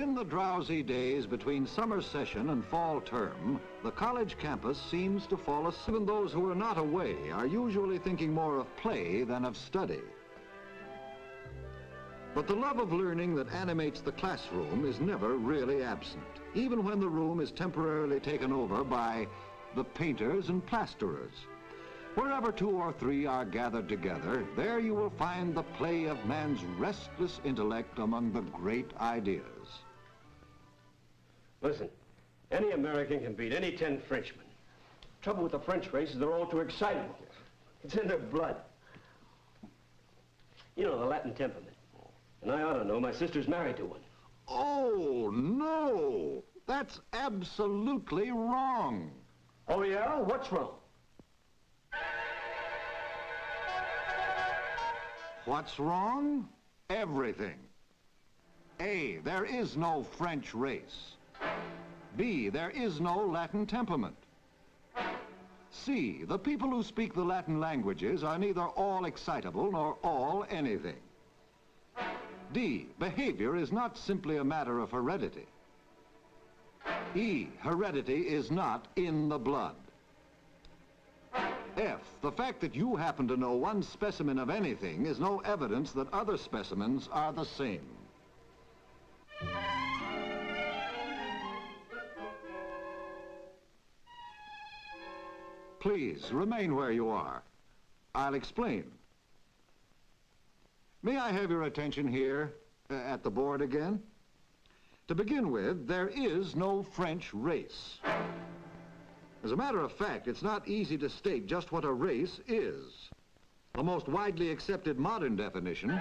In the drowsy days between summer session and fall term, the college campus seems to fall asleep. Even those who are not away are usually thinking more of play than of study. But the love of learning that animates the classroom is never really absent, even when the room is temporarily taken over by the painters and plasterers. Wherever two or three are gathered together, there you will find the play of man's restless intellect among the great ideas. Listen, any American can beat any 10 Frenchmen. Trouble with the French race is they're all too excitable. It's in their blood. You know, the Latin temperament. And I ought to know, my sister's married to one. Oh, no! That's absolutely wrong. Oh, yeah? What's wrong? What's wrong? Everything. A, there is no French race. B, there is no Latin temperament. C, the people who speak the Latin languages are neither all excitable nor all anything. D, behavior is not simply a matter of heredity. E, heredity is not in the blood. F, the fact that you happen to know one specimen of anything is no evidence that other specimens are the same. Please, remain where you are. I'll explain. May I have your attention here at the board again? To begin with, there is no French race. As a matter of fact, it's not easy to state just what a race is. The most widely accepted modern definition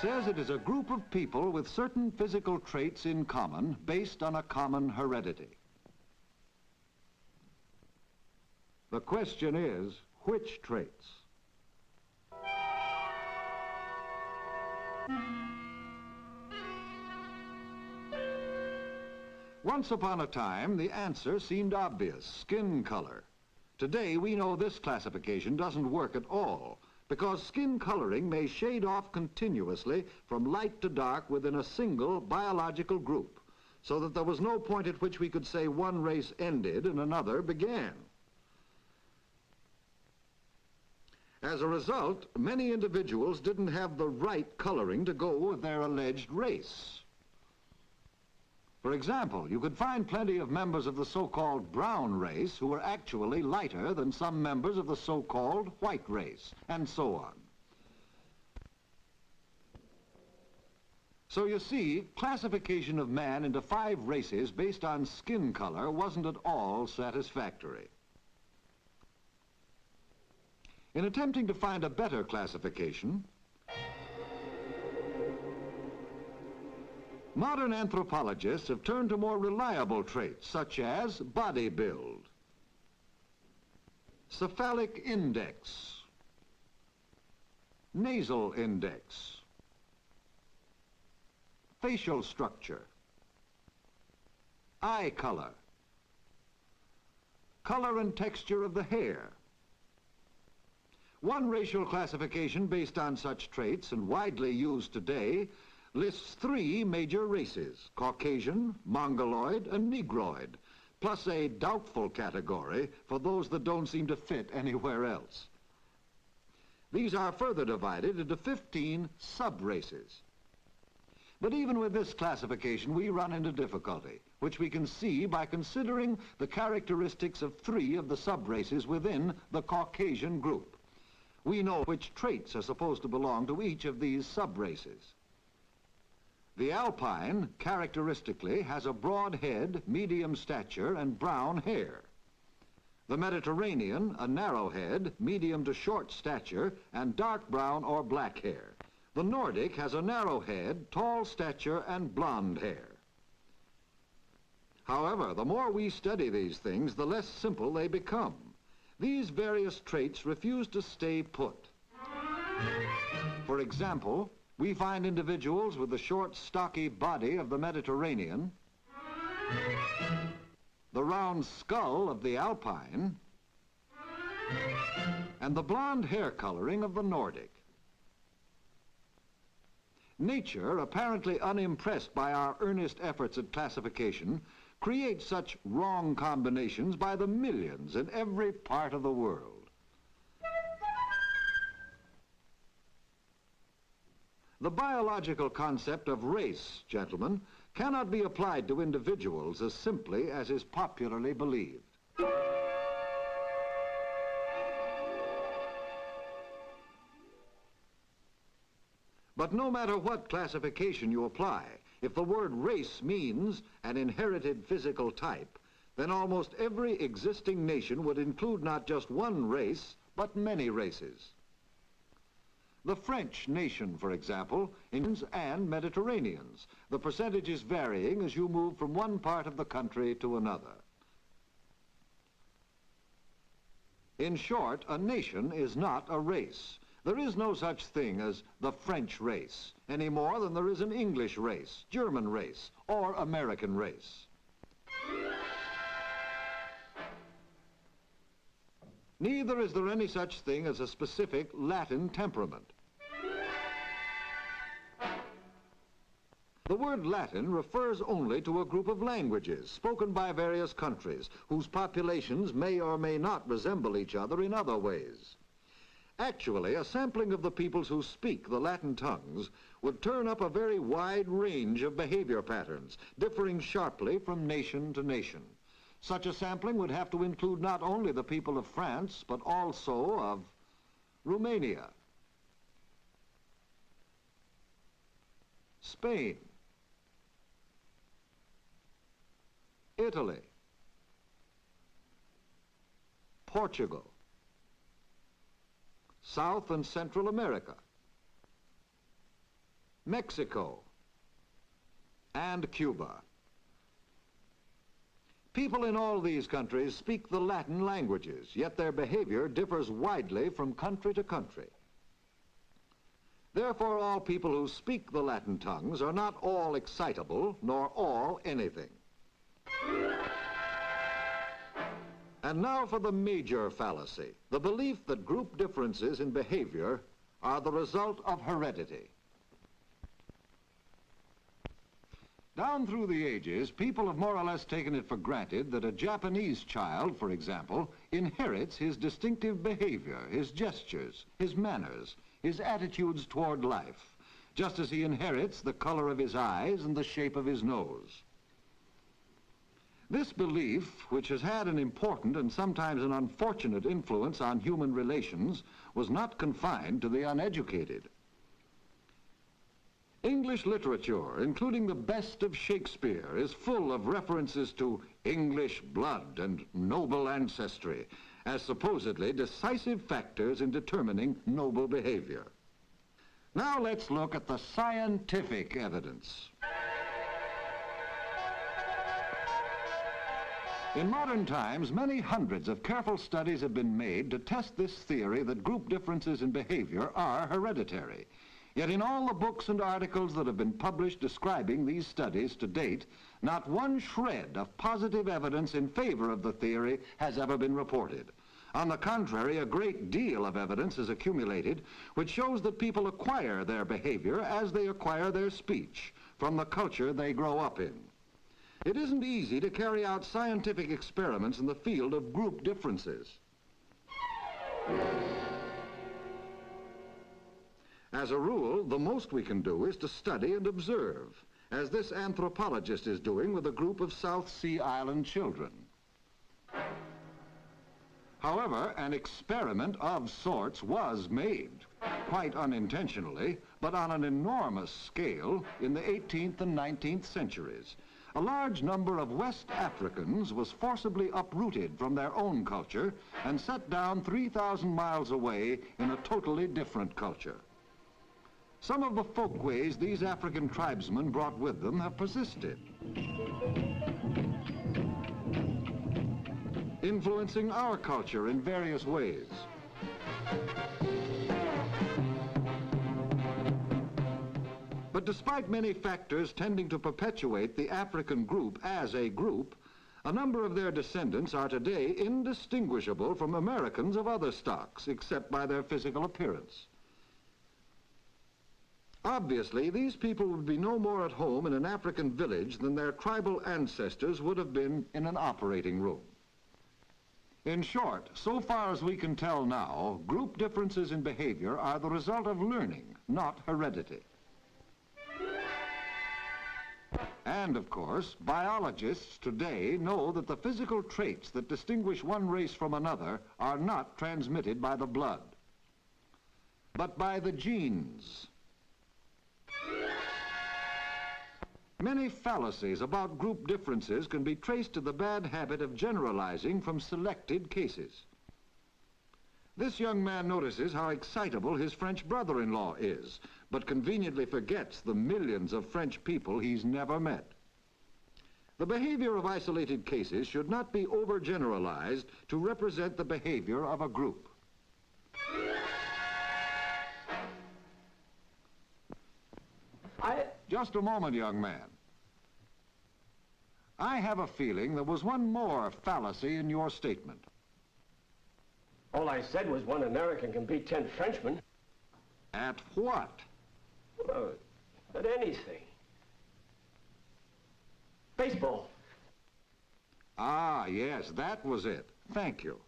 says it is a group of people with certain physical traits in common based on a common heredity. The question is, which traits? Once upon a time, the answer seemed obvious: skin color. Today, we know this classification doesn't work at all, because skin coloring may shade off continuously from light to dark within a single biological group, so that there was no point at which we could say one race ended and another began. As a result, many individuals didn't have the right coloring to go with their alleged race. For example, you could find plenty of members of the so-called brown race who were actually lighter than some members of the so-called white race, and so on. So you see, classification of man into 5 races based on skin color wasn't at all satisfactory. In attempting to find a better classification, modern anthropologists have turned to more reliable traits, such as body build, cephalic index, nasal index, facial structure, eye color, color and texture of the hair. One racial classification based on such traits, and widely used today, lists 3 major races: Caucasian, Mongoloid, and Negroid, plus a doubtful category for those that don't seem to fit anywhere else. These are further divided into 15 sub-races. But even with this classification, we run into difficulty, which we can see by considering the characteristics of 3 of the sub-races within the Caucasian group. We know which traits are supposed to belong to each of these sub-races. The Alpine, characteristically, has a broad head, medium stature, and brown hair. The Mediterranean, a narrow head, medium to short stature, and dark brown or black hair. The Nordic has a narrow head, tall stature, and blonde hair. However, the more we study these things, the less simple they become. These various traits refuse to stay put. For example, we find individuals with the short, stocky body of the Mediterranean, the round skull of the Alpine, and the blonde hair coloring of the Nordic. Nature, apparently unimpressed by our earnest efforts at classification, creates such wrong combinations by the millions in every part of the world. The biological concept of race, gentlemen, cannot be applied to individuals as simply as is popularly believed. But no matter what classification you apply, if the word race means an inherited physical type, then almost every existing nation would include not just one race, but many races. The French nation, for example, Indians and Mediterraneans, the percentages varying as you move from one part of the country to another. In short, a nation is not a race. There is no such thing as the French race, any more than there is an English race, German race, or American race. Neither is there any such thing as a specific Latin temperament. The word Latin refers only to a group of languages spoken by various countries whose populations may or may not resemble each other in other ways. Actually, a sampling of the peoples who speak the Latin tongues would turn up a very wide range of behavior patterns, differing sharply from nation to nation. Such a sampling would have to include not only the people of France, but also of Romania, Spain, Italy, Portugal, South and Central America, Mexico, and Cuba. People in all these countries speak the Latin languages, yet their behavior differs widely from country to country. Therefore, all people who speak the Latin tongues are not all excitable, nor all anything. And now for the major fallacy, the belief that group differences in behavior are the result of heredity. Down through the ages, people have more or less taken it for granted that a Japanese child, for example, inherits his distinctive behavior, his gestures, his manners, his attitudes toward life, just as he inherits the color of his eyes and the shape of his nose. This belief, which has had an important and sometimes an unfortunate influence on human relations, was not confined to the uneducated. English literature, including the best of Shakespeare, is full of references to English blood and noble ancestry as supposedly decisive factors in determining noble behavior. Now let's look at the scientific evidence. In modern times, many hundreds of careful studies have been made to test this theory that group differences in behavior are hereditary. Yet in all the books and articles that have been published describing these studies to date, not one shred of positive evidence in favor of the theory has ever been reported. On the contrary, a great deal of evidence is accumulated which shows that people acquire their behavior as they acquire their speech from the culture they grow up in. It isn't easy to carry out scientific experiments in the field of group differences. As a rule, the most we can do is to study and observe, as this anthropologist is doing with a group of South Sea Island children. However, an experiment of sorts was made, quite unintentionally, but on an enormous scale in the 18th and 19th centuries. A large number of West Africans was forcibly uprooted from their own culture and set down 3,000 miles away in a totally different culture. Some of the folkways these African tribesmen brought with them have persisted, influencing our culture in various ways. But despite many factors tending to perpetuate the African group as a group, a number of their descendants are today indistinguishable from Americans of other stocks, except by their physical appearance. Obviously, these people would be no more at home in an African village than their tribal ancestors would have been in an operating room. In short, so far as we can tell now, group differences in behavior are the result of learning, not heredity. And, of course, biologists today know that the physical traits that distinguish one race from another are not transmitted by the blood, but by the genes. Many fallacies about group differences can be traced to the bad habit of generalizing from selected cases. This young man notices how excitable his French brother-in-law is, but conveniently forgets the millions of French people he's never met. The behavior of isolated cases should not be overgeneralized to represent the behavior of a group. Just a moment, young man. I have a feeling there was one more fallacy in your statement. All I said was one American can beat 10 Frenchmen. At what? Well, at anything. Baseball. Ah, yes, that was it. Thank you.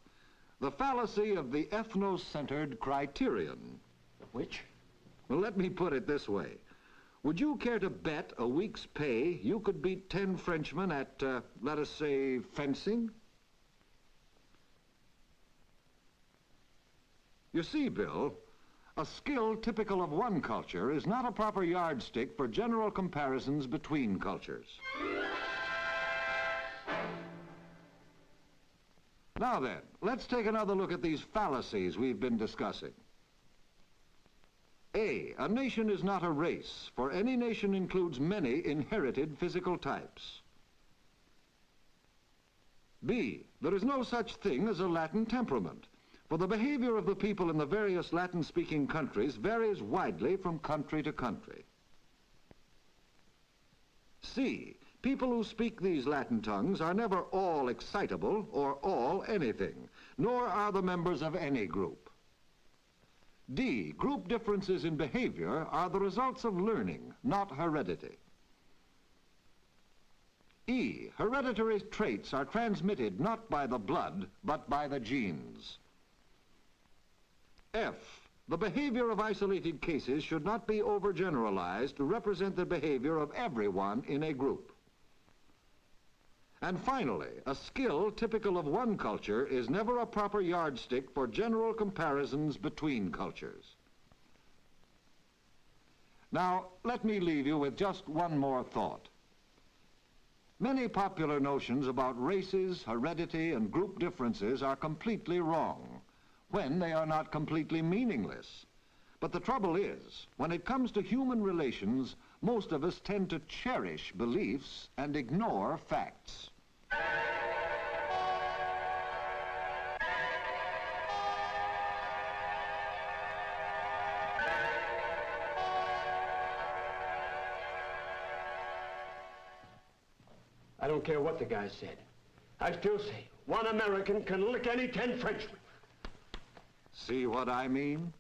The fallacy of the ethnocentered criterion. Which? Well, let me put it this way. Would you care to bet a week's pay you could beat 10 Frenchmen at, let us say, fencing? You see, Bill, a skill typical of one culture is not a proper yardstick for general comparisons between cultures. Now then, let's take another look at these fallacies we've been discussing. A nation is not a race, for any nation includes many inherited physical types. B, there is no such thing as a Latin temperament, for the behavior of the people in the various Latin-speaking countries varies widely from country to country. C, people who speak these Latin tongues are never all excitable or all anything, nor are the members of any group. D, group differences in behavior are the results of learning, not heredity. E, hereditary traits are transmitted not by the blood, but by the genes. F, the behavior of isolated cases should not be overgeneralized to represent the behavior of everyone in a group. And finally, a skill typical of one culture is never a proper yardstick for general comparisons between cultures. Now, let me leave you with just one more thought. Many popular notions about races, heredity, and group differences are completely wrong, when they are not completely meaningless. But the trouble is, when it comes to human relations, most of us tend to cherish beliefs and ignore facts. I don't care what the guy said. I still say, one American can lick any 10 Frenchmen. See what I mean?